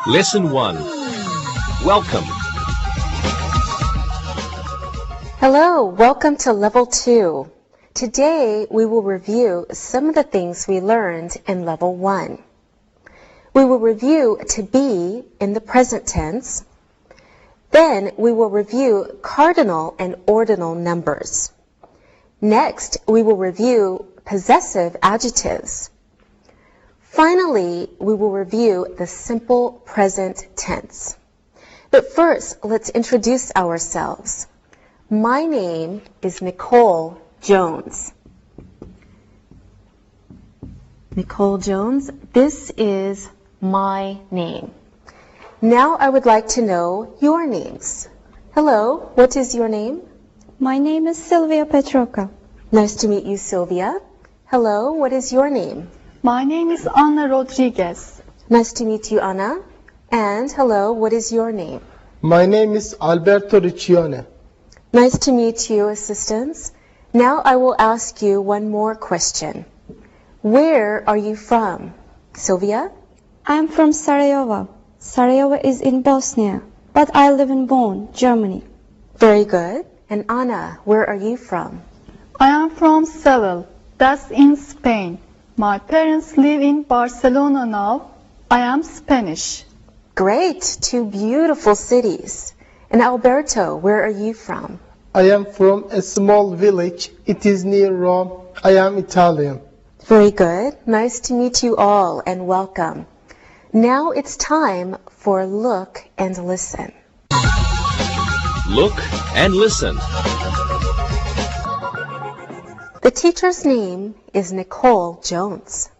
Lesson 1. Welcome. Hello, welcome to Level 2. Today we will review some of the things we learned in Level 1. We will review to be in the present tense. Then we will review cardinal and ordinal numbers. Next, we will review possessive adjectives. Finally, we will review the simple present tense. But first, let's introduce ourselves. My name is Nicole Jones. Nicole Jones, this is my name. Now I would like to know your names. Hello, what is your name? My name is Sylvia Petroka. Nice to meet you, Sylvia. Hello, what is your name? My name is Anna Rodriguez. Nice to meet you, Anna. And hello, what is your name? My name is Alberto Riccione. Nice to meet you, assistants. Now I will ask you one more question. Where are you from? Sylvia? I am from Sarajevo. Sarajevo is in Bosnia, but I live in Bonn, Germany. Very good. And Anna, where are you from? I am from Seville, that's in Spain. My parents live in Barcelona now. I am Spanish. Great, two beautiful cities. And Alberto, where are you from? I am from a small village. It is near Rome. I am Italian. Very good. Nice to meet you all and welcome. Now it's time for Look and Listen. Look and listen. The teacher's name is Nicole Jones.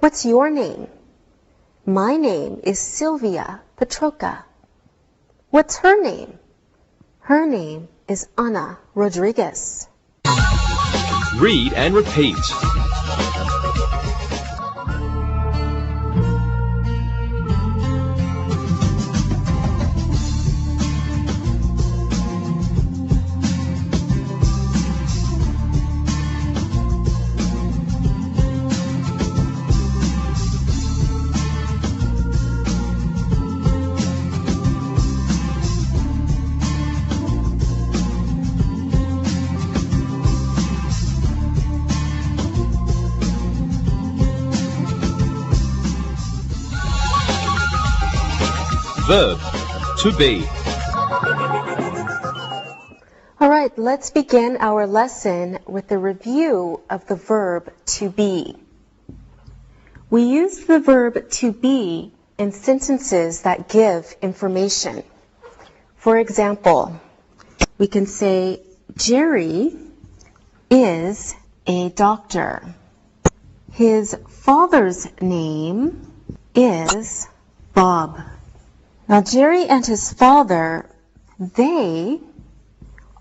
What's your name? My name is Sylvia Petroka. What's her name? Her name is Anna Rodriguez. Read and repeat. Verb, to be. All right, let's begin our lesson with a review of the verb to be. We use the verb to be in sentences that give information. For example, we can say, Jerry is a doctor. His father's name is Bob. Now, Jerry and his father, they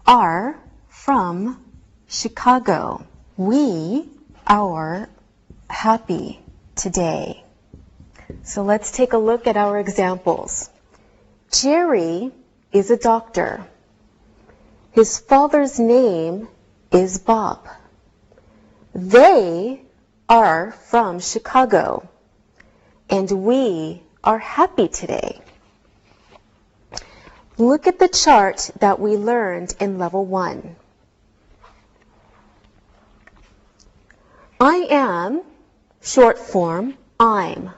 are from Chicago. We are happy today. So let's take a look at our examples. Jerry is a doctor. His father's name is Bob. They are from Chicago. And we are happy today. Look at the chart that we learned in Level 1. I am, short form, I'm.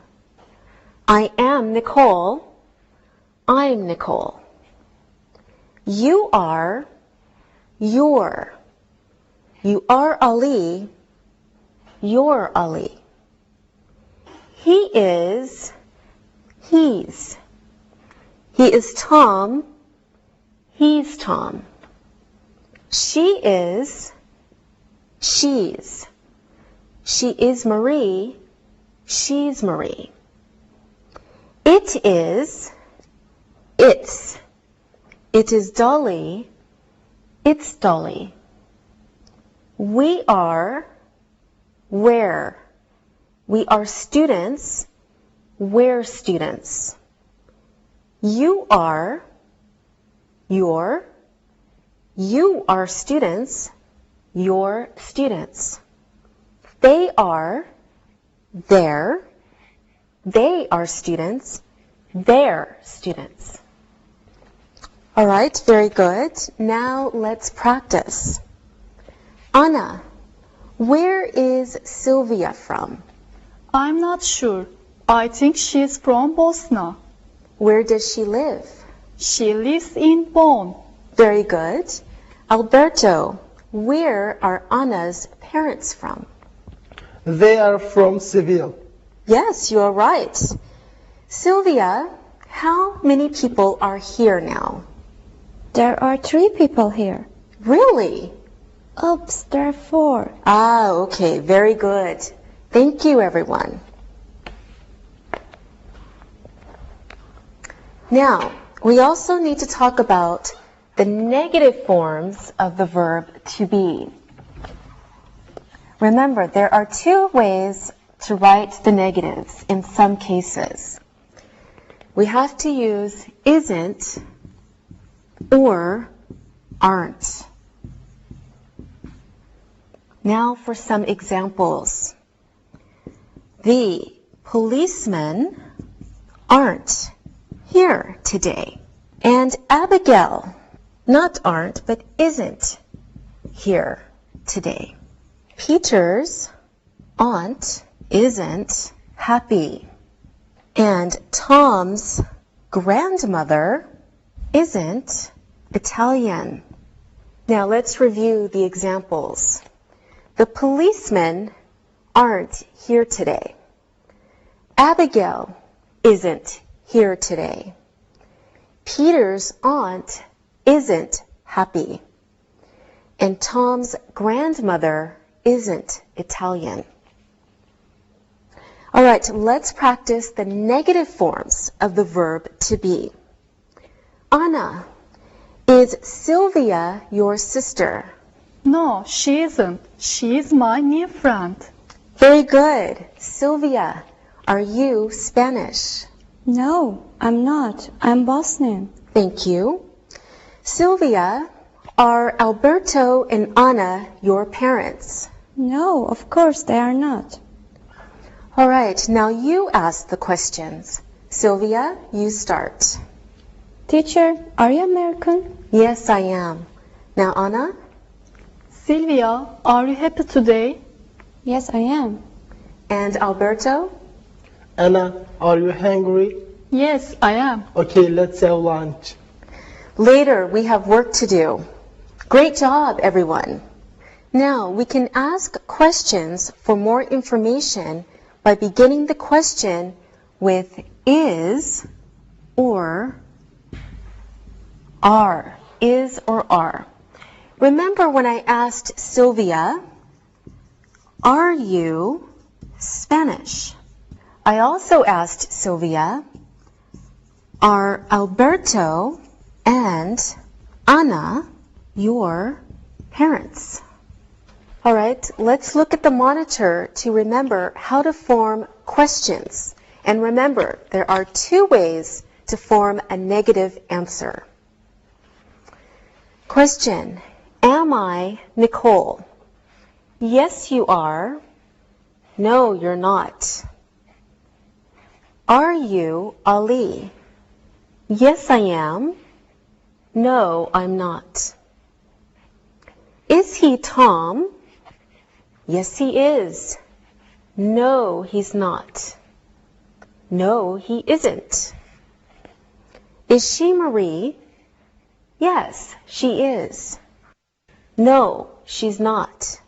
I am Nicole. I'm Nicole. You are, you're. You are Ali. You're Ali. He is, he's. He is Tom. He's Tom. She is, she's. She is Marie. She's Marie. It is, it's. It is Dolly. It's Dolly. We are, we're. We are students. We're students. You are, you're. You are students. You're students. They are, they're. They are students. their students. All right, very good. Now let's practice. Anna, where is Sylvia from? I'm not sure. I think she's from Bosnia. Where does she live? She lives in Bonn. Very good. Alberto, where are Anna's parents from? They are from Seville. Yes, you are right. Sylvia, how many people are here now? There are 3 people here. Really? Oops, there are 4. Ah, okay, very good. Thank you, everyone. Now, we also need to talk about the negative forms of the verb to be. Remember, there are 2 ways to write the negatives in some cases. We have to use isn't or aren't. Now for some examples. The policemen aren't here today. And Abigail, not aren't, but isn't here today. Peter's aunt isn't happy. And Tom's grandmother isn't Italian. Now let's review the examples. The policemen aren't here today. Abigail isn't here today. Peter's aunt isn't happy. And Tom's grandmother isn't Italian. All right, let's practice the negative forms of the verb to be. Anna, is Sylvia your sister? No, she isn't. She's my new friend. Very good. Sylvia, are you Spanish? No, I'm not. I'm Bosnian. Thank you. Sylvia, are Alberto and Anna your parents? No, of course they are not. All right, now you ask the questions. Sylvia, you start. Teacher, are you American? Yes, I am. Now, Anna? Sylvia, are you happy today? Yes, I am. And Alberto? Anna, are you hungry? Yes, I am. Okay, let's have lunch. Later, we have work to do. Great job, everyone. Now, we can ask questions for more information by beginning the question with is or are. Is or are. Remember when I asked Sylvia, are you Spanish? I also asked Sylvia, are Alberto and Anna your parents? All right, let's look at the monitor to remember how to form questions. And remember, there are 2 ways to form a negative answer. Question, am I Nicole? Yes, you are. No, you're not. Are you Ali? Yes, I am. No, I'm not. Is he Tom? Yes, he is. No, he's not. No, he isn't. Is she Marie? Yes, she is. No, she's not.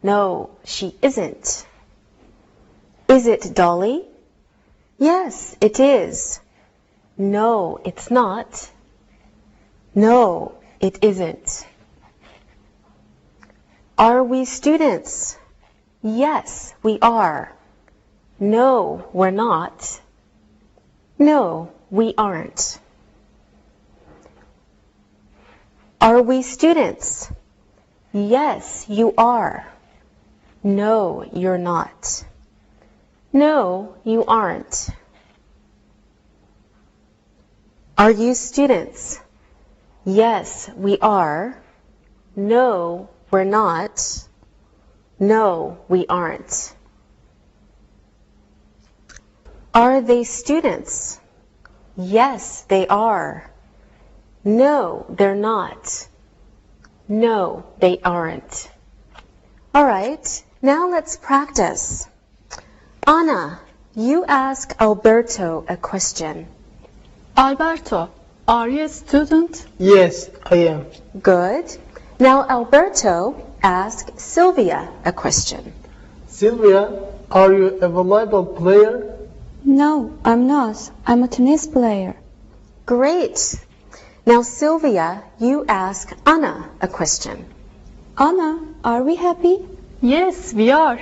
No, she isn't. Is it Dolly? Yes, it is. No, it's not. No, it isn't. Are we students? Yes, we are. No, we're not. No, we aren't. Are we students? Yes, you are. No, you're not. No, you aren't. Are you students? Yes, we are. No, we're not. No, we aren't. Are they students? Yes, they are. No, they're not. No, they aren't. All right, now let's practice. Anna, you ask Alberto a question. Alberto, are you a student? Yes, I am. Good. Now Alberto, ask Sylvia a question. Sylvia, are you a volleyball player? No, I'm not. I'm a tennis player. Great. Now Sylvia, you ask Anna a question. Anna, are we happy? Yes, we are.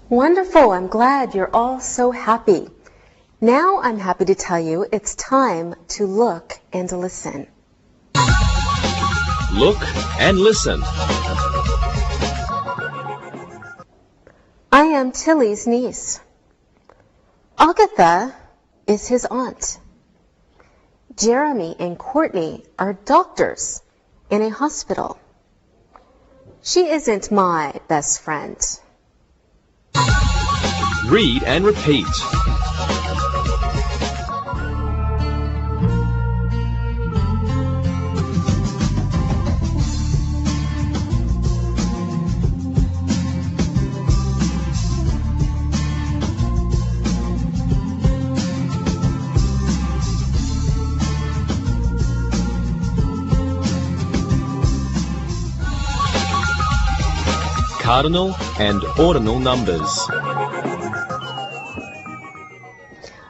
Wonderful. I'm glad you're all so happy. Now I'm happy to tell you it's time to look and listen. Look and listen. I am Tilly's niece. Agatha is his aunt. Jeremy and Courtney are doctors in a hospital. She isn't my best friend. Read and repeat. Cardinal and ordinal numbers.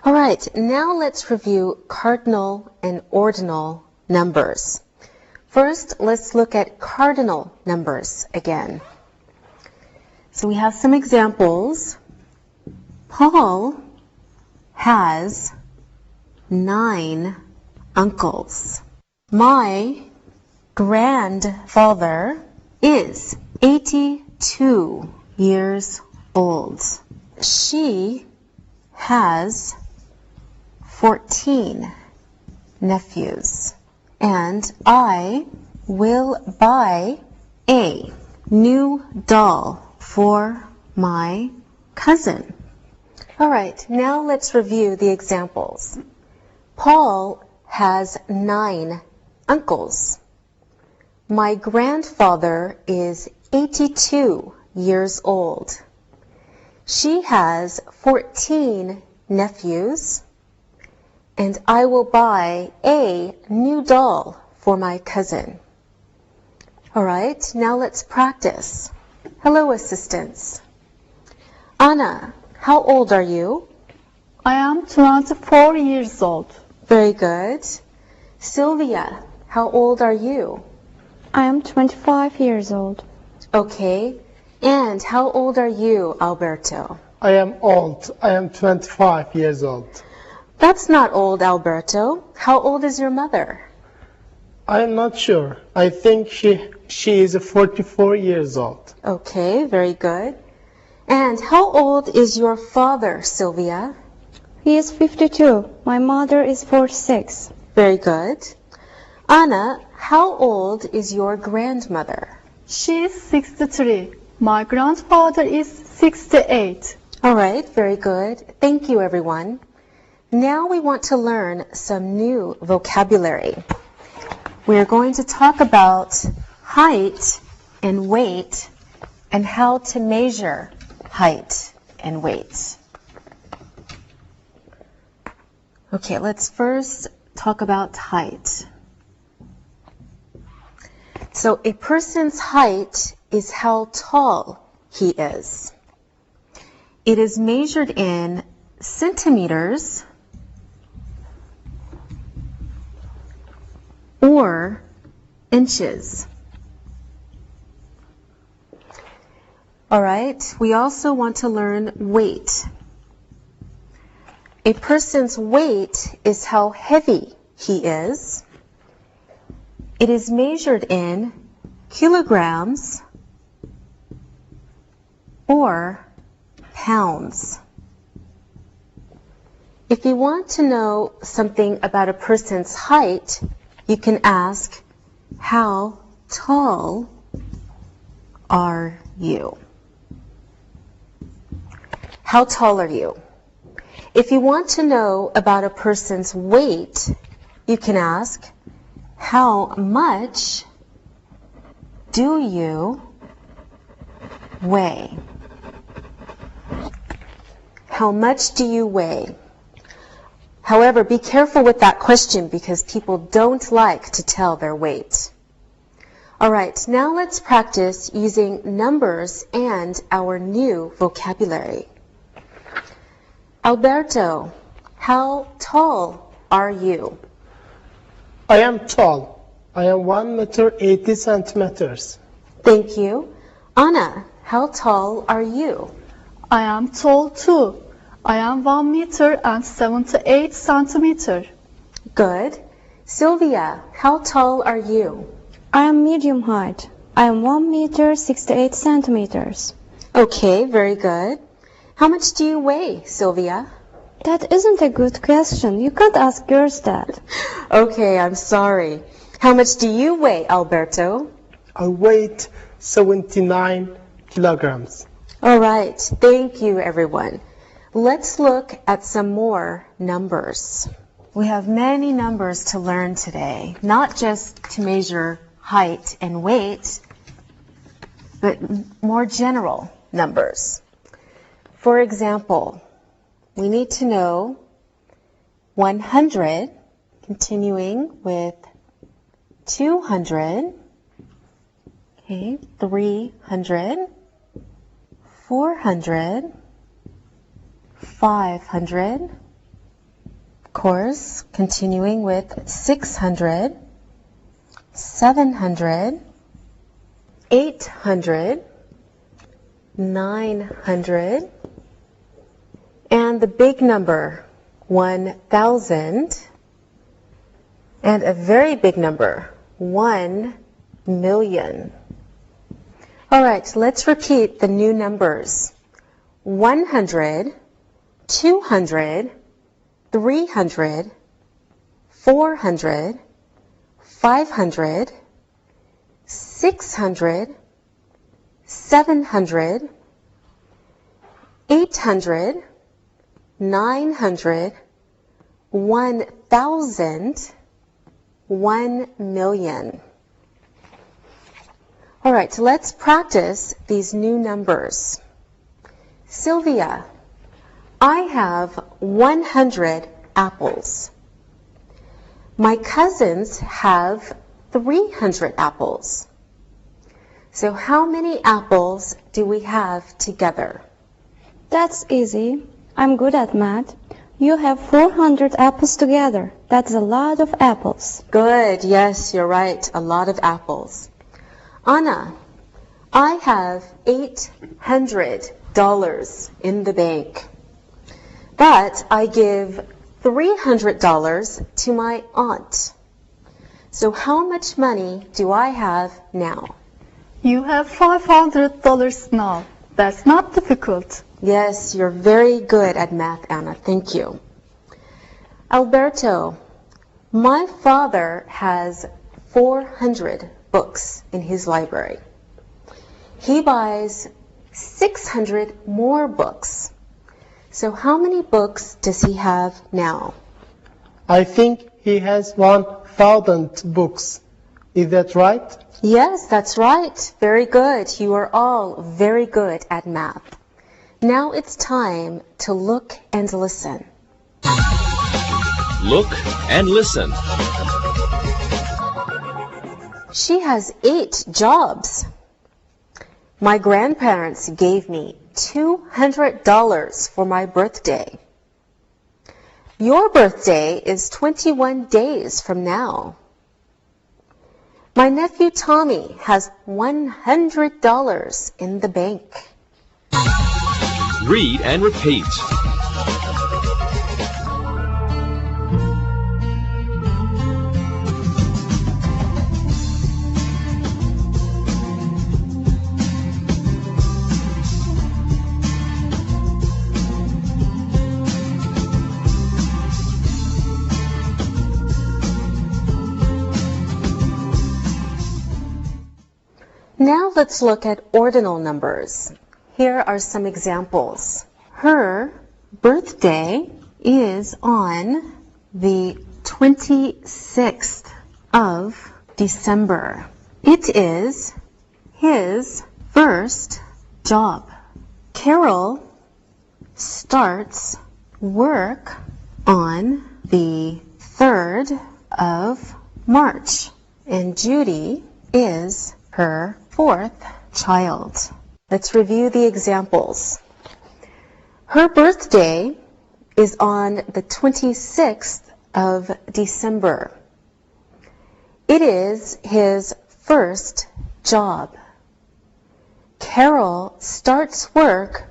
All right, now let's review cardinal and ordinal numbers. First, let's look at cardinal numbers again. So we have some examples. Paul has 9 uncles. My grandfather is 82 years old. She has 14 nephews. And I will buy a new doll for my cousin. All right, now let's review the examples. Paul has 9 uncles. My grandfather is 82 years old. She has 14 nephews. And I will buy a new doll for my cousin. All right, now let's practice. Hello, assistants. Anna, how old are you? I am 24 years old. Very good. Sylvia, how old are you? I am 25 years old. Okay. And how old are you, Alberto? I am old. I am 25 years old. That's not old, Alberto. How old is your mother? I am not sure. I think she is 44 years old. Okay, very good. And how old is your father, Sylvia? He is 52. My mother is 46. Very good. Anna, how old is your grandmother? She is 63. My grandfather is 68. All right, very good. Thank you, everyone. Now we want to learn some new vocabulary. We are going to talk about height and weight and how to measure height and weight. Okay, let's first talk about height. So a person's height is how tall he is. It is measured in centimeters or inches. All right, we also want to learn weight. A person's weight is how heavy he is. It is measured in kilograms or pounds. If you want to know something about a person's height, you can ask, how tall are you? How tall are you? If you want to know about a person's weight, you can ask, how much do you weigh? How much do you weigh? However, be careful with that question because people don't like to tell their weight. All right, now let's practice using numbers and our new vocabulary. Alberto, how tall are you? I am tall. I am 1 meter 80 centimeters. Thank you. Anna, how tall are you? I am tall too. I am 1 meter and 78 centimeter. Good. Sylvia, how tall are you? I am medium height. I am 1 meter 68 centimeters. Okay, very good. How much do you weigh, Sylvia? That isn't a good question. You can't ask girls that. Okay, I'm sorry. How much do you weigh, Alberto? I weigh 79 kilograms. All right, thank you, everyone. Let's look at some more numbers. We have many numbers to learn today, not just to measure height and weight, but more general numbers. For example, we need to know 100, continuing with 200, okay, 300, 400, 500, of course, continuing with 600, 700, 800, 900, and the big number, 1,000, and a very big number, 1 million. All right, let's repeat the new numbers. 100, 200, 300, 400, 500, 600, 700, 800, 900, 1,000, 1 million. All right, so let's practice these new numbers. Sylvia, I have 100 apples. My cousins have 300 apples. So how many apples do we have together? That's easy. I'm good at math. You have 400 apples together. That's a lot of apples. Good, yes, you're right, a lot of apples. Anna, I have $800 in the bank, but I give $300 to my aunt. So how much money do I have now? You have $500 now. That's not difficult. Yes, you're very good at math, Anna. Thank you. Alberto, my father has 400 books in his library. He buys 600 more books. So how many books does he have now? I think he has 1,000 books. Is that right? Yes, that's right. Very good. You are all very good at math. Now it's time to look and listen. Look and listen. She has 8 jobs. My grandparents gave me $200 for my birthday. Your birthday is 21 days from now. My nephew Tommy has $100 in the bank. Read and repeat. Now let's look at ordinal numbers. Here are some examples. Her birthday is on the 26th of December. It is his first job. Carol starts work on the 3rd of March, and Judy is her 4th child. Let's review the examples. Her birthday is on the 26th of December. It is his first job. Carol starts work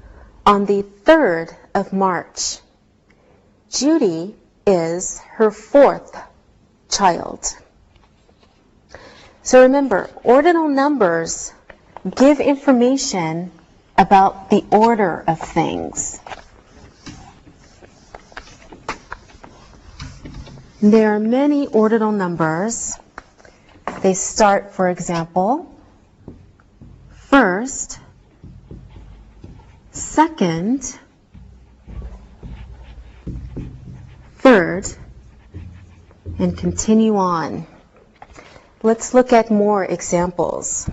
on the 3rd of March. Judy is her 4th child. So remember, ordinal numbers give information about the order of things. There are many ordinal numbers. They start, for example, first, second, third, and continue on. Let's look at more examples.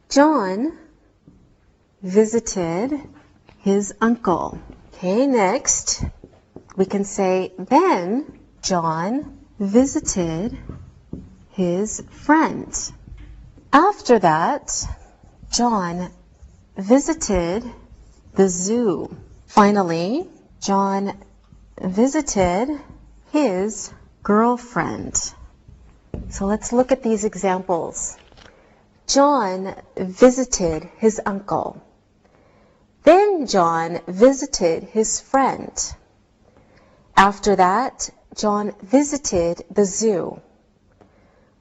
John visited his uncle. Okay, next we can say, then John visited his friend. After that, John visited the zoo. Finally, John visited his girlfriend. So let's look at these examples. John visited his uncle. Then John visited his friend. After that, John visited the zoo.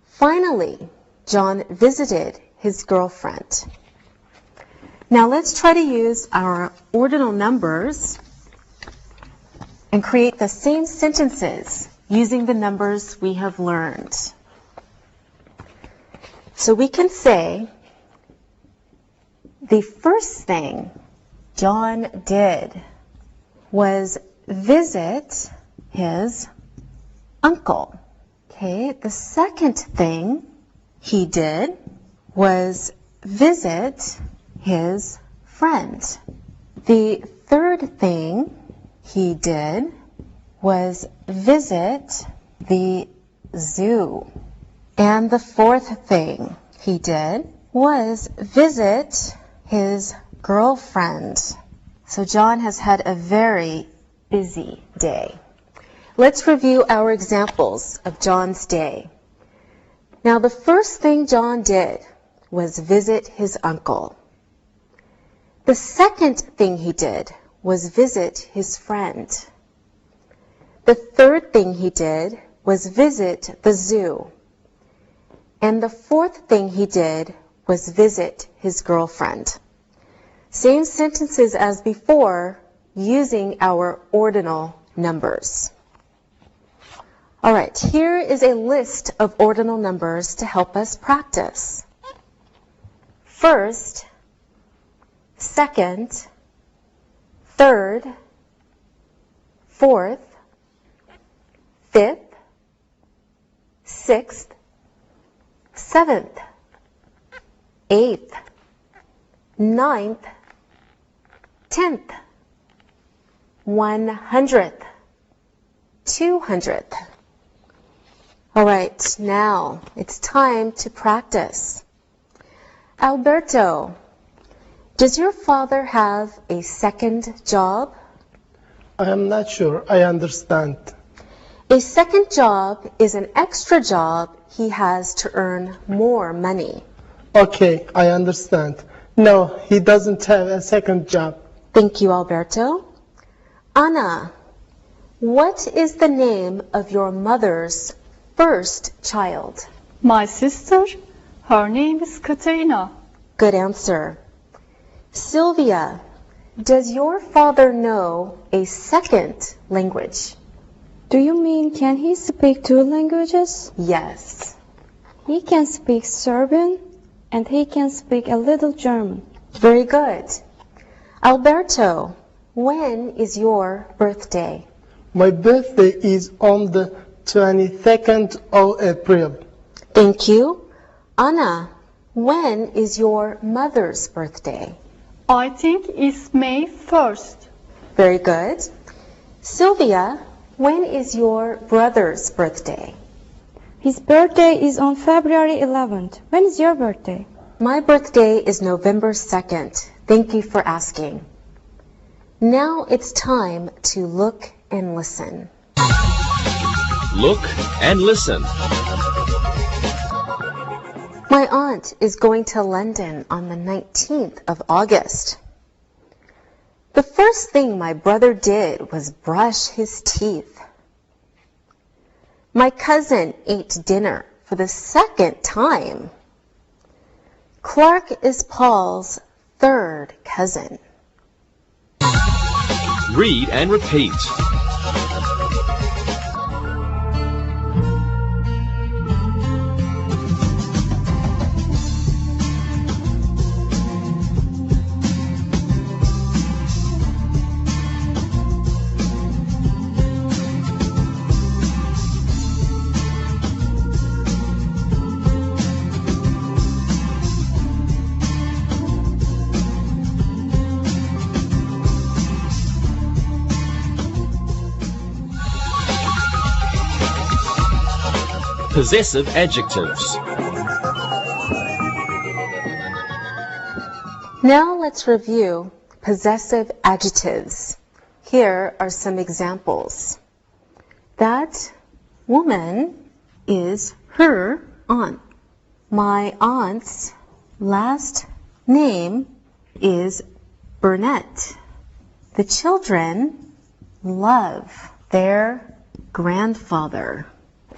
Finally, John visited his girlfriend. Now let's try to use our ordinal numbers and create the same sentences using the numbers we have learned. So we can say, the first thing John did was visit his uncle. Okay, the second thing he did was visit his friend. The third thing he did was visit the zoo. And the fourth thing he did was visit his girlfriend. So John has had a very busy day. Let's review our examples of John's day. Now, the first thing John did was visit his uncle. The second thing he did was visit his friend. The third thing he did was visit the zoo. And the fourth thing he did was visit his girlfriend. Same sentences as before, using our ordinal numbers. All right, here is a list of ordinal numbers to help us practice. First, second, third, fourth, fifth, sixth, seventh, eighth, ninth, 10th, 100th, 200th. All right, now it's time to practice. Alberto, does your father have a second job? I am not sure I understand. A second job is an extra job he has to earn more money. Okay, I understand. No, he doesn't have a second job. Thank you, Alberto. Anna, what is the name of your mother's first child? My sister, her name is Katerina. Good answer. Sylvia, does your father know a second language? Do you mean can he speak 2 languages? Yes. He can speak Serbian and he can speak a little German. Very good. Alberto, when is your birthday? My birthday is on the 22nd of April. Thank you. Anna, when is your mother's birthday? I think it's May 1st. Very good. Sylvia, when is your brother's birthday? His birthday is on February 11th. When is your birthday? My birthday is November 2nd. Thank you for asking. Now it's time to look and listen. Look and listen. My aunt is going to London on the 19th of August. The first thing my brother did was brush his teeth. My cousin ate dinner for the second time. Clark is Paul's third cousin. Read and repeat. Possessive adjectives. Now let's review possessive adjectives. Here are some examples. That woman is her aunt. My aunt's last name is Burnett. The children love their grandfather.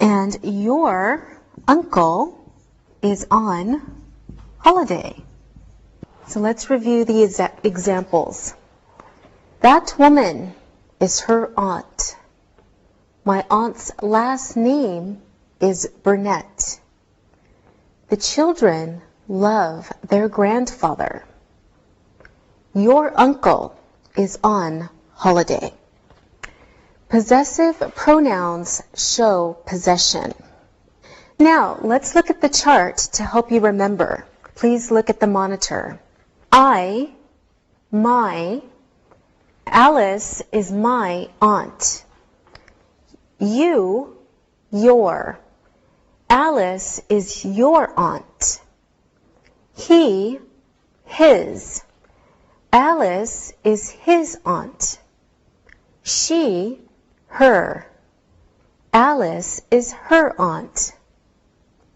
And your uncle is on holiday. So let's review the examples. That woman is her aunt. My aunt's last name is Burnett. The children love their grandfather. Your uncle is on holiday. Possessive pronouns show possession. Now, let's look at the chart to help you remember. Please look at the monitor. I, my, Alice is my aunt. You, your. Alice is your aunt. He, his. Alice is his aunt. She, her. Alice is her aunt.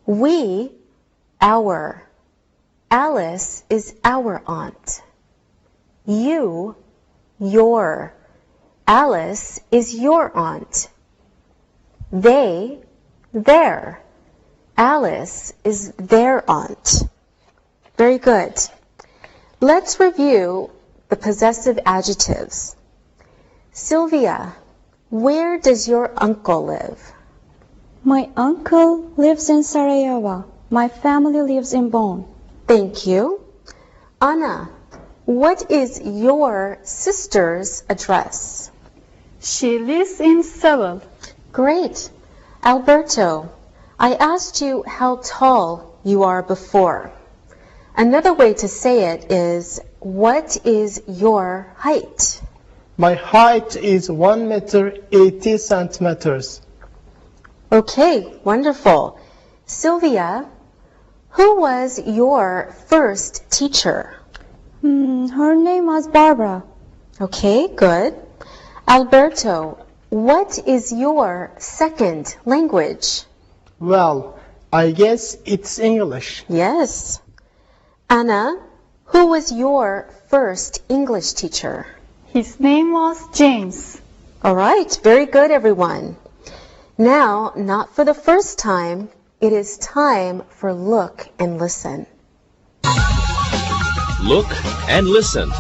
We, our. Alice is our aunt. You, your. Alice is your aunt. They, their. Alice is their aunt. Very good. Let's review the possessive adjectives. Sylvia, where does your uncle live? My uncle lives in Sarajevo. My family lives in Bonn. Thank you. Anna, what is your sister's address? She lives in Seville. Great. Alberto, I asked you how tall you are before. Another way to say it is, what is your height? My height is 1 meter 80 centimeters. Okay, wonderful. Sylvia, who was your first teacher? Her name was Barbara. Okay, good. Alberto, what is your second language? Well, I guess it's English. Yes. Anna, who was your first English teacher? His name was James. All right, very good, everyone. Now, not for the first time, it is time for look and listen. Look and listen.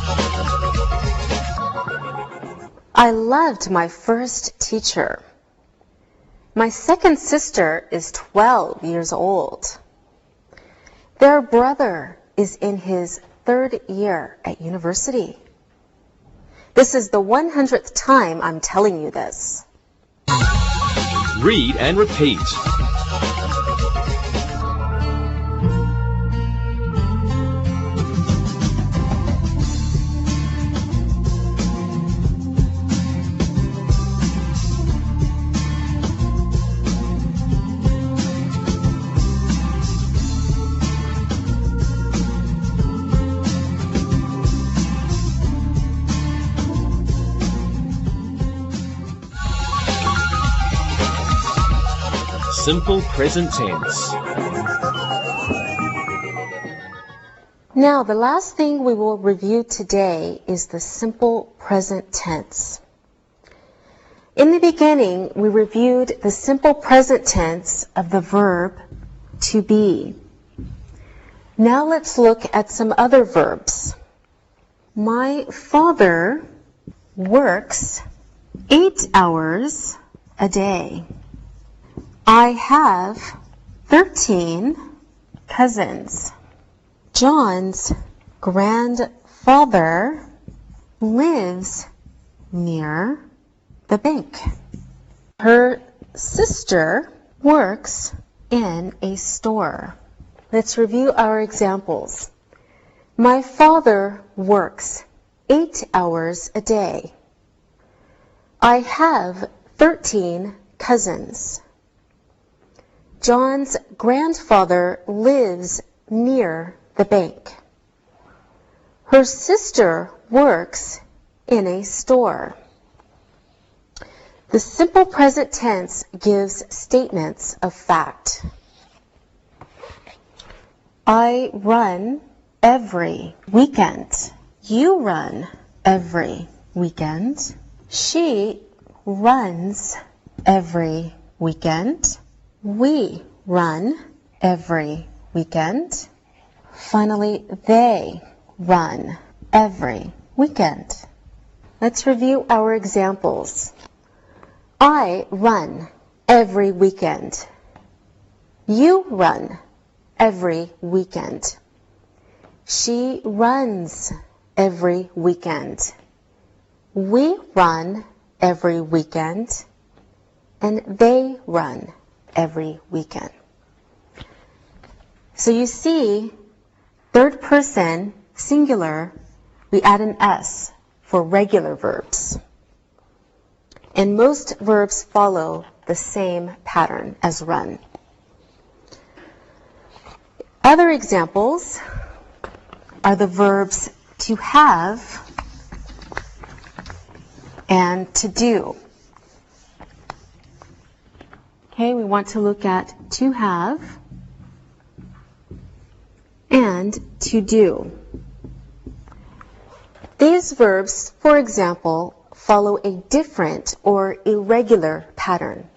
I loved my first teacher. My second sister is 12 years old. Their brother is in his third year at university. This is the 100th time I'm telling you this. Read and repeat. Simple present tense. Now, the last thing we will review today is the simple present tense. In the beginning, we reviewed the simple present tense of the verb to be. Now let's look at some other verbs. My father works 8 hours a day. I have 13 cousins. John's grandfather lives near the bank. Her sister works in a store. Let's review our examples. My father works 8 hours a day. I have 13 cousins. John's grandfather lives near the bank. Her sister works in a store. The simple present tense gives statements of fact. I run every weekend. You run every weekend. She runs every weekend. We run every weekend. Finally, they run every weekend. Let's review our examples. I run every weekend. You run every weekend. She runs every weekend. We run every weekend. And they run every weekend. So you see, third person, singular, we add an S for regular verbs. And most verbs follow the same pattern as run. Other examples are the verbs to have and to do. Okay, we want to look at to have and to do. These verbs, for example, follow a different or irregular pattern.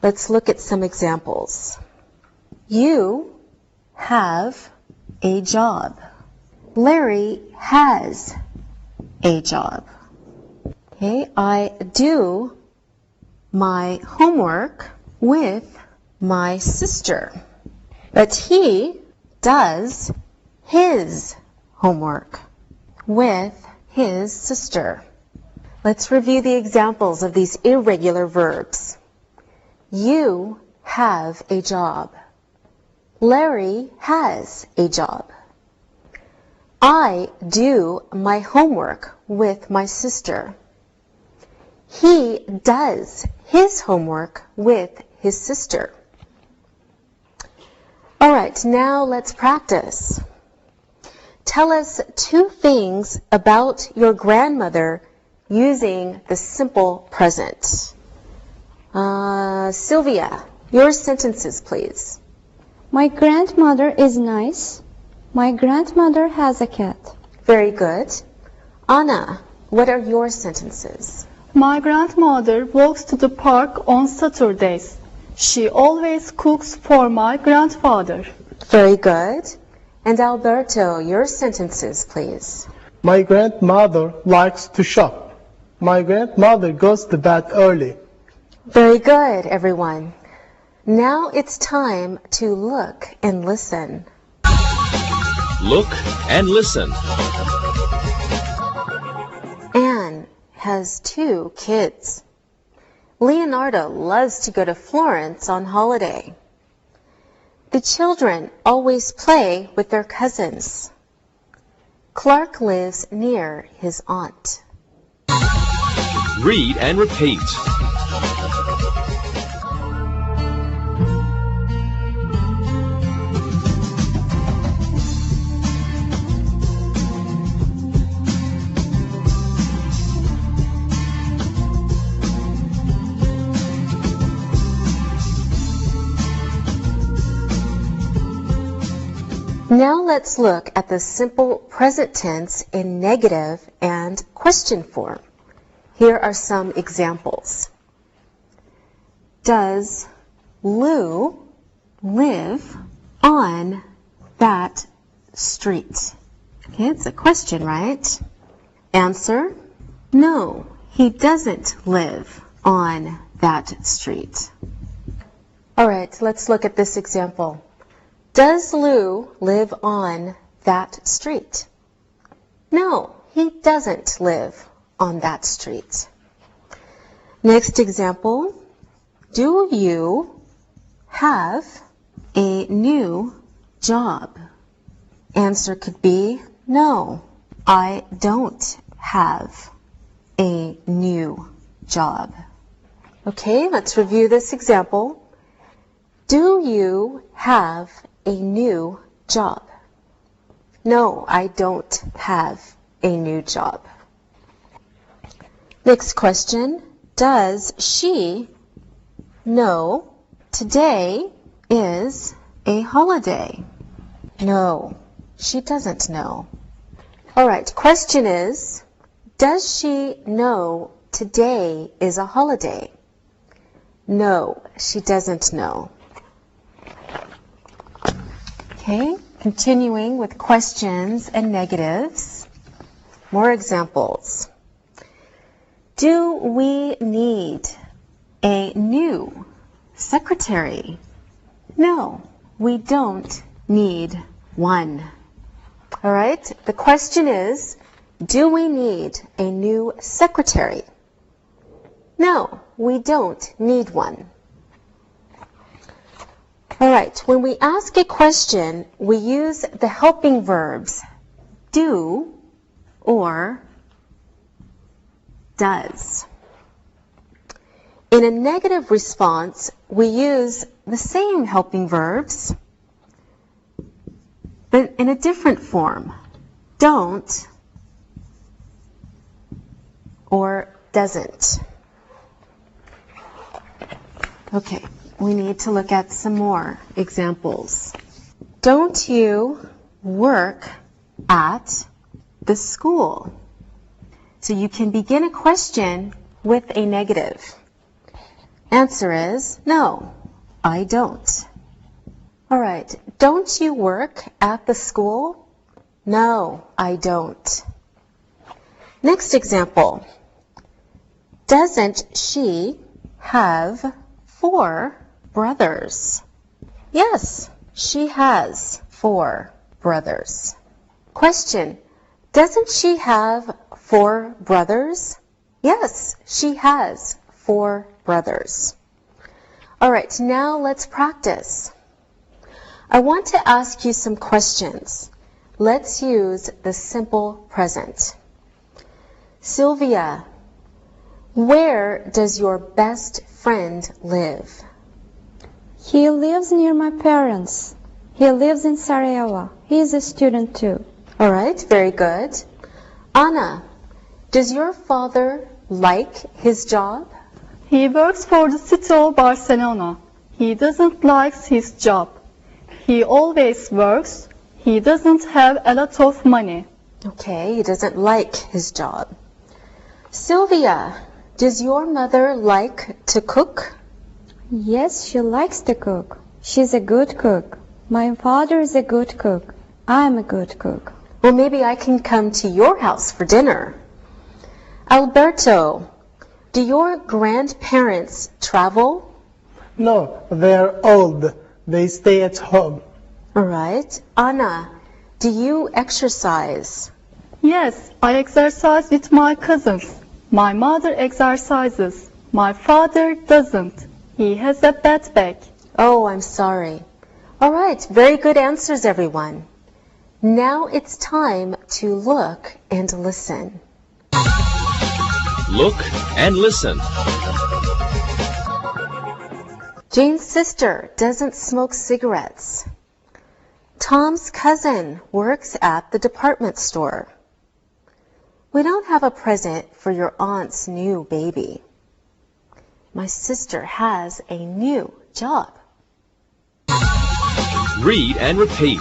Let's look at some examples. You have a job. Larry has a job. Okay, I do my homework with my sister, but he does his homework with his sister. Let's review the examples of these irregular verbs. You have a job. Larry has a job. I do my homework with my sister. He does his homework with his sister. All right, now let's practice. Tell us 2 things about your grandmother using the simple present. Sylvia, your sentences, please. My grandmother is nice. My grandmother has a cat. Very good. Anna, what are your sentences? My grandmother walks to the park on Saturdays. She always cooks for my grandfather. Very good. And Alberto, your sentences, please. My grandmother likes to shop. My grandmother goes to bed early. Very good, everyone. Now it's time to look and listen. Look and listen. Anne has 2 kids. Leonardo loves to go to Florence on holiday. The children always play with their cousins. Clark lives near his aunt. Read and repeat. Now let's look at the simple present tense in negative and question form. Here are some examples. Does Lou live on that street? Okay, it's a question, right? Answer, no, he doesn't live on that street. All right, let's look at this example. Does Lou live on that street? No, he doesn't live on that street. Next example, do you have a new job? Answer could be, no, I don't have a new job. Okay, let's review this example. Do you have a new job? No, I don't have a new job. Next question, does she know today is a holiday? No, she doesn't know. All right, question is, does she know today is a holiday? No, she doesn't know. Okay, continuing with questions and negatives. More examples. Do we need a new secretary? No, we don't need one. All right, the question is, do we need a new secretary? No, we don't need one. All right, when we ask a question, we use the helping verbs do or does. In a negative response, we use the same helping verbs, but in a different form. Don't or doesn't. Okay. We need to look at some more examples. Don't you work at the school? So you can begin a question with a negative. Answer is, no, I don't. All right, don't you work at the school? No, I don't. Next example. Doesn't she have 4 brothers? Yes, she has 4 brothers. Question, doesn't she have 4 brothers? Yes, she has 4 brothers. All right, now let's practice. I want to ask you some questions. Let's use the simple present. Sylvia, where does your best friend live? He lives near my parents. He lives in Sarajevo. He is a student too. All right, very good. Anna, does your father like his job? He works for the city of Barcelona. He doesn't like his job. He always works. He doesn't have a lot of money. Okay, he doesn't like his job. Sylvia, does your mother like to cook? Yes, she likes to cook. She's a good cook. My father is a good cook. I'm a good cook. Well, maybe I can come to your house for dinner. Alberto, do your grandparents travel? No, they're old. They stay at home. All right. Anna, do you exercise? Yes, I exercise with my cousins. My mother exercises. My father doesn't. He has a bad back. Oh, I'm sorry. All right, very good answers, everyone. Now it's time to look and listen. Look and listen. Jane's sister doesn't smoke cigarettes. Tom's cousin works at the department store. We don't have a present for your aunt's new baby. My sister has a new job. Read and repeat.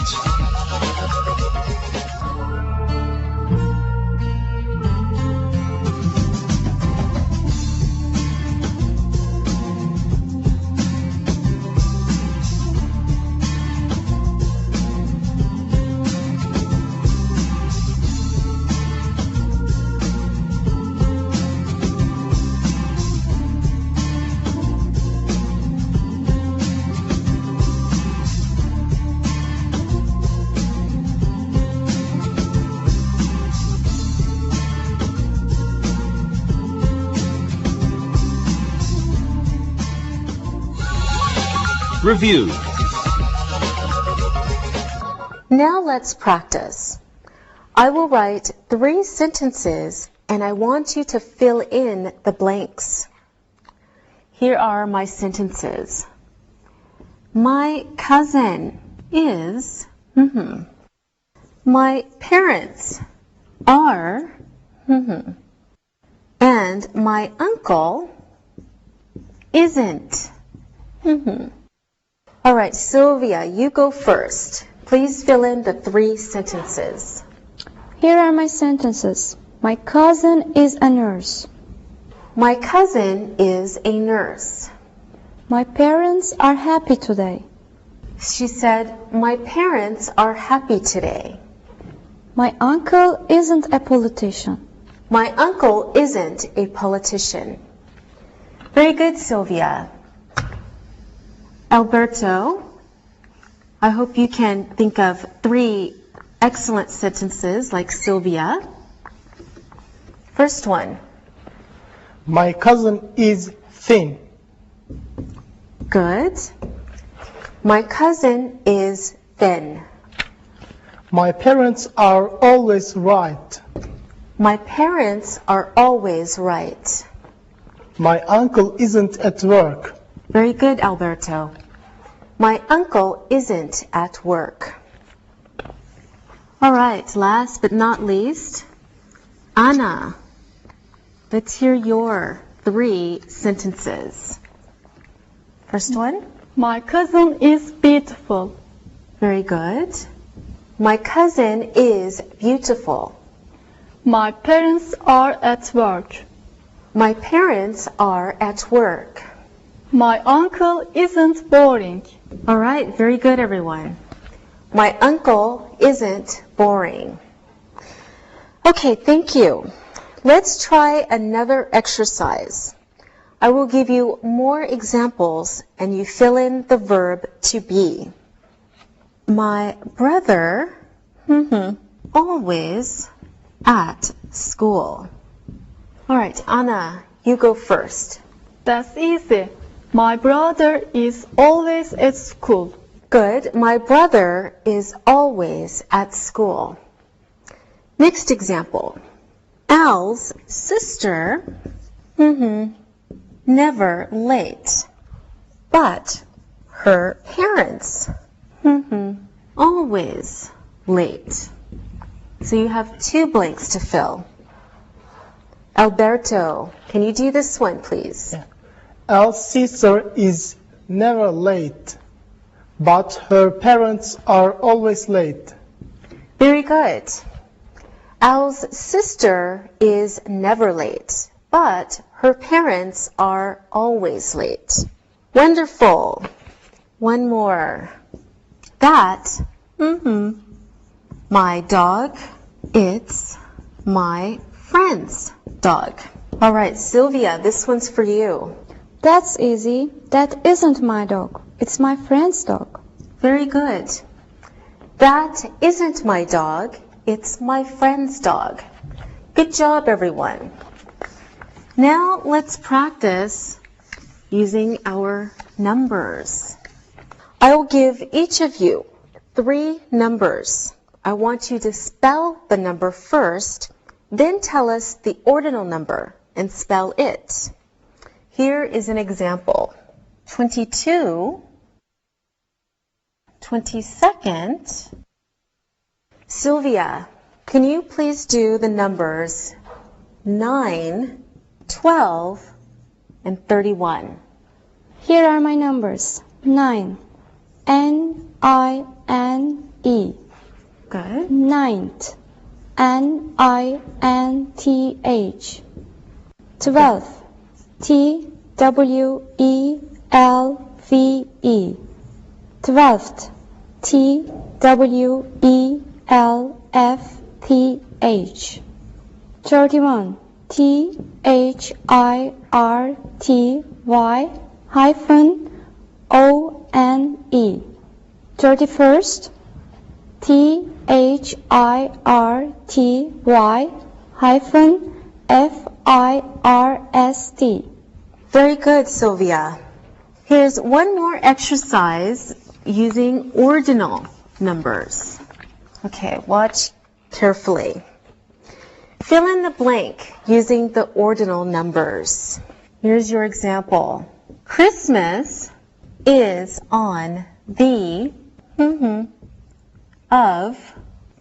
Review. Now let's practice. I will write 3 sentences and I want you to fill in the blanks. Here are my sentences. My cousin is, my parents are, and my uncle isn't. All right, Sylvia, you go first. Please fill in the 3 sentences. Here are my sentences. My cousin is a nurse. My cousin is a nurse. My parents are happy today. She said, my parents are happy today. My uncle isn't a politician. My uncle isn't a politician. Very good, Sylvia. Alberto, I hope you can think of 3 excellent sentences like Sylvia. First one. My cousin is thin. Good. My cousin is thin. My parents are always right. My parents are always right. My uncle isn't at work. Very good, Alberto. My uncle isn't at work. All right, last but not least, Anna, let's hear your 3 sentences. First one. My cousin is beautiful. Very good. My cousin is beautiful. My parents are at work. My parents are at work. My uncle isn't boring. All right, very good, everyone. My uncle isn't boring. Okay, thank you. Let's try another exercise. I will give you more examples and you fill in the verb to be. My brother always at school. All right, Anna, you go first. That's easy. My brother is always at school. Good. My brother is always at school. Next example. Al's sister, never late. But her parents, always late. So you have 2 blanks to fill. Alberto, can you do this one, please? Yeah. Al's sister is never late, but her parents are always late. Very good. Al's sister is never late, but her parents are always late. Wonderful. One more. That, my dog, it's my friend's dog. All right, Sylvia, this one's for you. That's easy. That isn't my dog. It's my friend's dog. Very good. That isn't my dog. It's my friend's dog. Good job, everyone. Now let's practice using our numbers. I will give each of you 3 numbers. I want you to spell the number first, then tell us the ordinal number and spell it. Here is an example. 22, 22nd. Sylvia, can you please do the numbers 9, 12, and 31? Here are my numbers. 9. N-I-N-E. Good. Ninth. N-I-N-T-H. 12th. T-W-E-L-V-E. 12th. T-W-E-L-F-T-H. 31. T-H-I-R-T-Y hyphen O-N-E. 31st. T-H-I-R-T-Y hyphen F-I-R-S-T. Very good, Sylvia. Here's one more exercise using ordinal numbers. Okay, watch carefully. Fill in the blank using the ordinal numbers. Here's your example. Christmas is on the of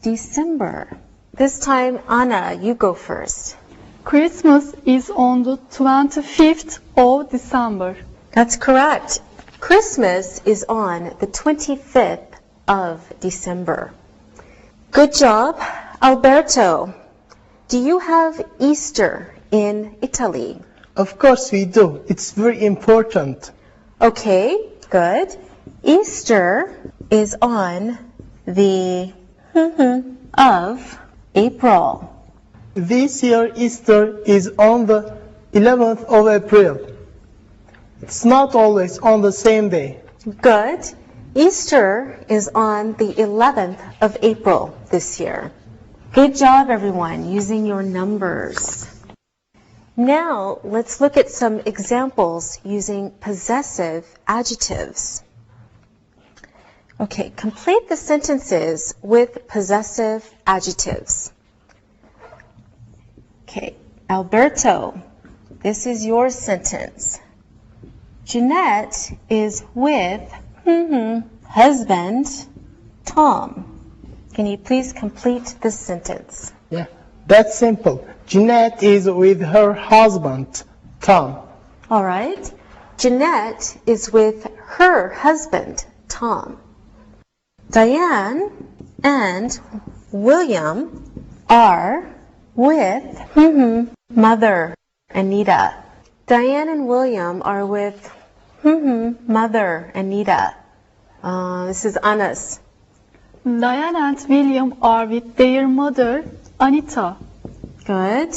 December. This time, Anna, you go first. Christmas is on the 25th of December. That's correct. Christmas is on the 25th of December. Good job. Alberto, do you have Easter in Italy? Of course we do. It's very important. Okay, good. Easter is on the of April. This year Easter is on the 11th of April. It's not always on the same day. Good. Easter is on the 11th of April this year. Good job, everyone, using your numbers. Now, let's look at some examples using possessive adjectives. Okay, complete the sentences with possessive adjectives. Okay, Alberto, this is your sentence. Jeanette is with husband Tom. Can you please complete this sentence? Yeah, that's simple. Jeanette is with her husband, Tom. All right. Jeanette is with her husband, Tom. Diane and William are with mother, Anita. Diane and William are with mother, Anita. This is Anna's. Diane and William are with their mother, Anita. Good.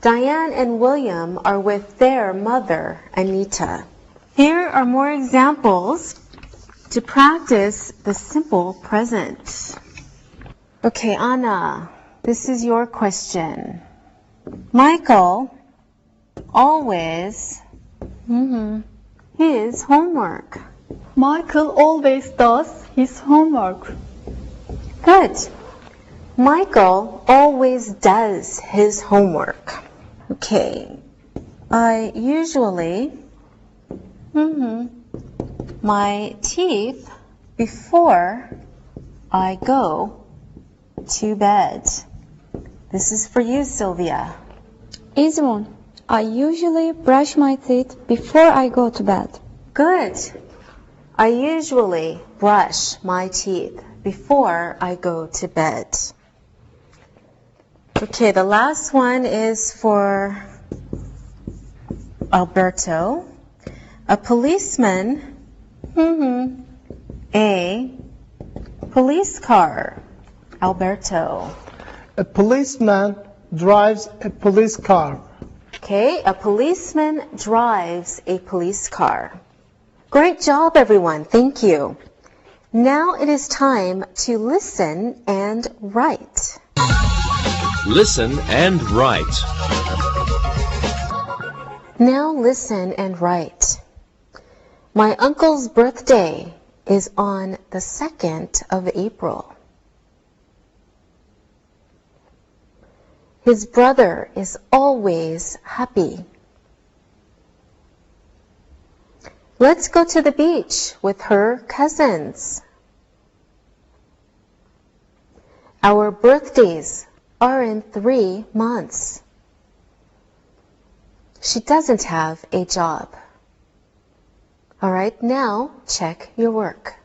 Diane and William are with their mother, Anita. Here are more examples to practice the simple present. Okay, Anna, this is your question. Michael always his homework. Michael always does his homework. Good. Michael always does his homework. Okay. I usually my teeth before I go to bed. This is for you, Sylvia. Easy one. I usually brush my teeth before I go to bed. Good. I usually brush my teeth before I go to bed. Okay, the last one is for Alberto. A policeman, a police car. Alberto. A policeman drives a police car. Okay, a policeman drives a police car. Great job, everyone. Thank you. Now it is time to listen and write. Listen and write. Now listen and write. My uncle's birthday is on the 2nd of April. His brother is always happy. Let's go to the beach with her cousins. Our birthdays are in 3 months. She doesn't have a job. All right, now check your work.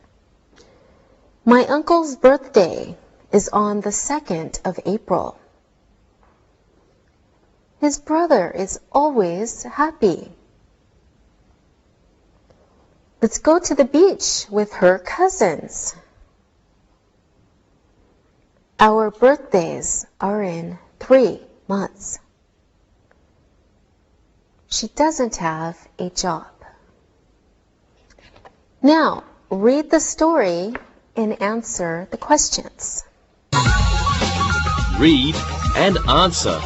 My uncle's birthday is on the 2nd of April. His brother is always happy. Let's go to the beach with her cousins. Our birthdays are in 3 months. She doesn't have a job. Now, read the story and answer the questions. Read and answer.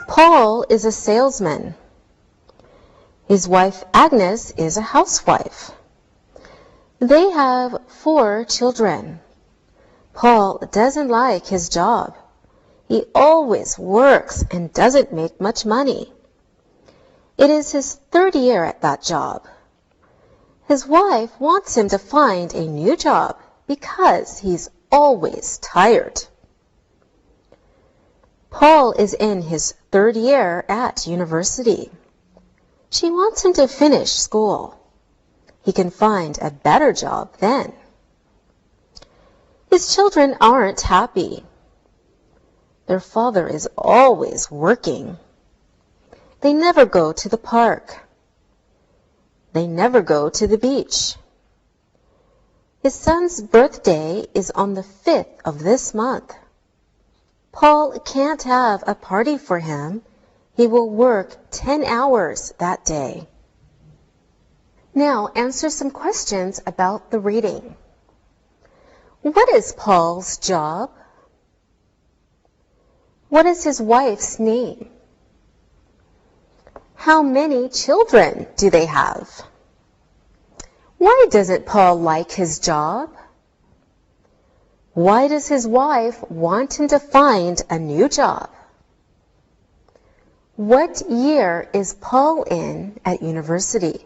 Paul is a salesman. His wife Agnes is a housewife. They have 4 children. Paul doesn't like his job. He always works and doesn't make much money. It is his 3rd year at that job. His wife wants him to find a new job because he's always tired. Paul is in his 3rd year at university. She wants him to finish school. He can find a better job then. His children aren't happy. Their father is always working. They never go to the park. They never go to the beach. His son's birthday is on the 5th of this month. Paul can't have a party for him. He will work 10 hours that day. Now answer some questions about the reading. What is Paul's job? What is his wife's name? How many children do they have? Why doesn't Paul like his job? Why does his wife want him to find a new job? What year is Paul in at university?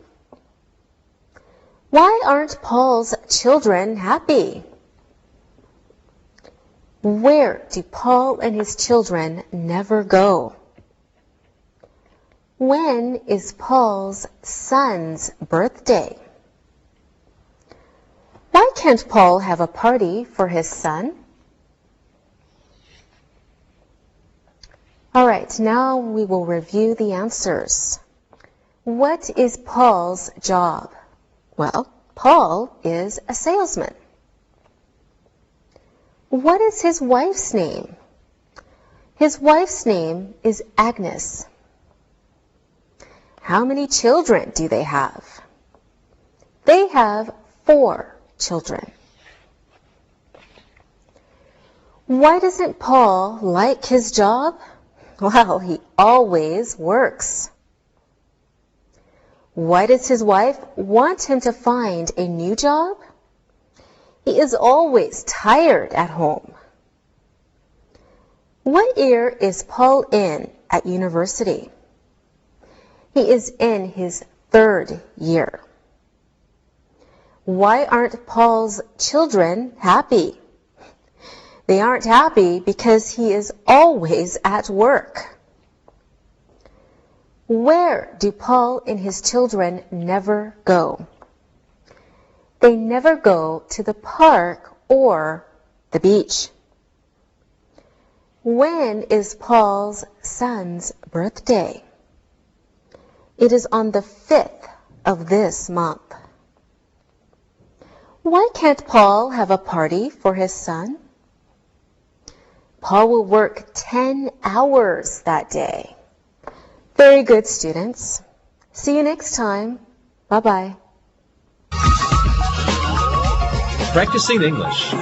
Why aren't Paul's children happy? Where do Paul and his children never go? When is Paul's son's birthday? Why can't Paul have a party for his son? All right, now we will review the answers. What is Paul's job? Well, Paul is a salesman. What is his wife's name? His wife's name is Agnes. How many children do they have? They have 4 children. Why doesn't Paul like his job? Well, he always works. Why does his wife want him to find a new job? He is always tired at home. What year is Paul in at university? He is in his 3rd year. Why aren't Paul's children happy? They aren't happy because he is always at work. Where do Paul and his children never go? They never go to the park or the beach. When is Paul's son's birthday? It is on the 5th of this month. Why can't Paul have a party for his son? Paul will work 10 hours that day. Very good, students. See you next time. Bye-bye. Practicing English.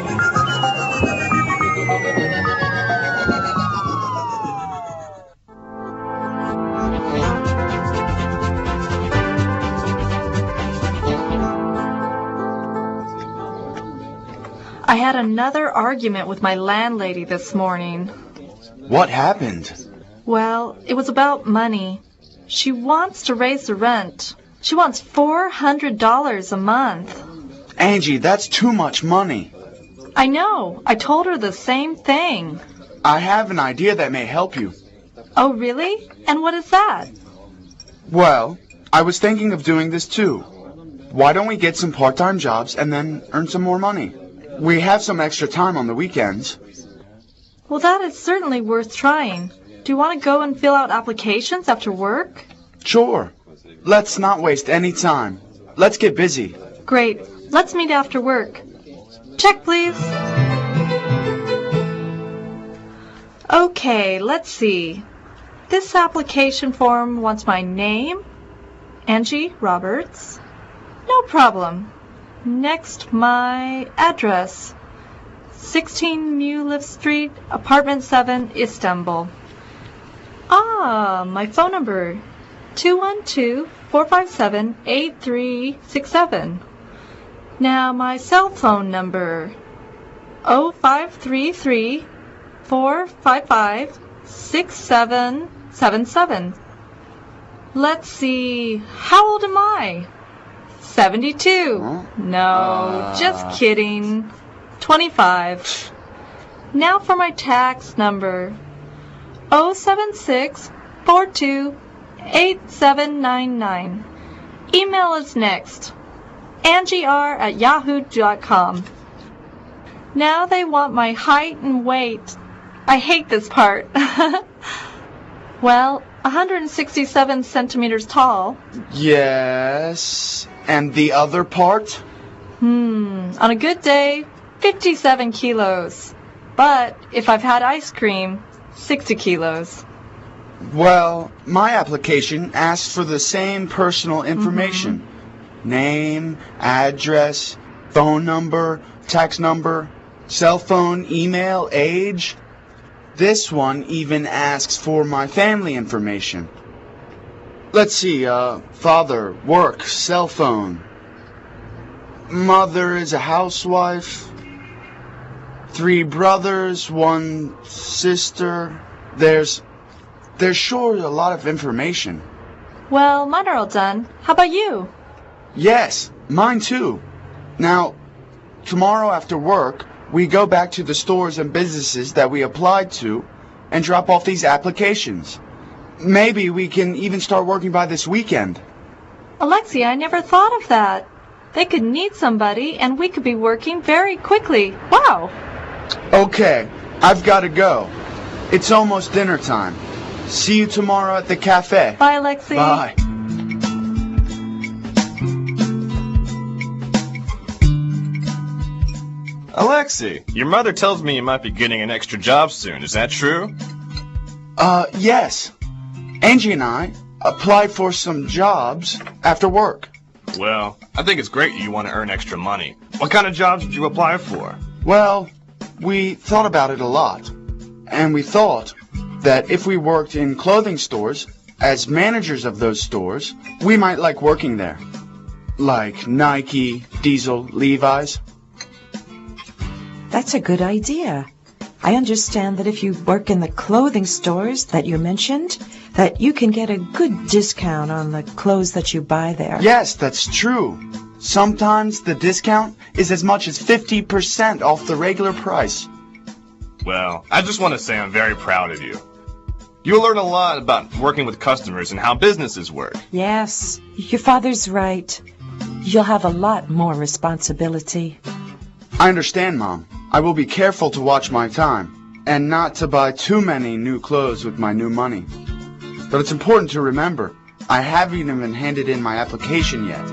had another argument with my landlady this morning. What happened? Well, it was about money. She wants to raise the rent. She wants $400 a month. Angie, that's too much money. I know. I told her the same thing. I have an idea that may help you. Oh, really? And what is that? Well, I was thinking of doing this too. Why don't we get some part-time jobs and then earn some more money? We have some extra time on the weekends. Well, that is certainly worth trying. Do you want to go and fill out applications after work? Sure. Let's not waste any time. Let's get busy. Great. Let's meet after work. Check, please. Okay, let's see. This application form wants my name, Angie Roberts. No problem. Next, my address. 16 Mulif Street, Apartment 7, Istanbul. Ah, my phone number. 212-457-8367. Now my cell phone number. 0533-455-6777. Let's see, how old am I? 72. No, just kidding. 25. Now for my tax number. 076-42-8799. Email is next. AngieR@yahoo.com. Now they want my height and weight. I hate this part. Well, 167 centimeters tall. Yes. And the other part? On a good day, 57 kilos. But if I've had ice cream, 60 kilos. Well, my application asks for the same personal information. Name, address, phone number, tax number, cell phone, email, age. This one even asks for my family information. Let's see, father, work, cell phone. Mother is a housewife. 3 brothers, 1 sister. There's sure a lot of information. Well, mine are all done. How about you? Yes, mine too. Now, tomorrow after work, we go back to the stores and businesses that we applied to and drop off these applications. Maybe we can even start working by this weekend. Alexia, I never thought of that. They could need somebody, and we could be working very quickly. Wow! Okay, I've got to go. It's almost dinner time. See you tomorrow at the cafe. Bye, Alexi. Bye. Alexi, your mother tells me you might be getting an extra job soon. Is that true? Yes. Angie and I applied for some jobs after work. Well, I think it's great you want to earn extra money. What kind of jobs did you apply for? Well, we thought about it a lot. And we thought that if we worked in clothing stores, as managers of those stores, we might like working there. Like Nike, Diesel, Levi's. That's a good idea. I understand that if you work in the clothing stores that you mentioned, that you can get a good discount on the clothes that you buy there. Yes, that's true. Sometimes the discount is as much as 50% off the regular price. Well, I just want to say I'm very proud of you. You'll learn a lot about working with customers and how businesses work. Yes, your father's right. You'll have a lot more responsibility. I understand, Mom. I will be careful to watch my time and not to buy too many new clothes with my new money. But it's important to remember, I haven't even handed in my application yet.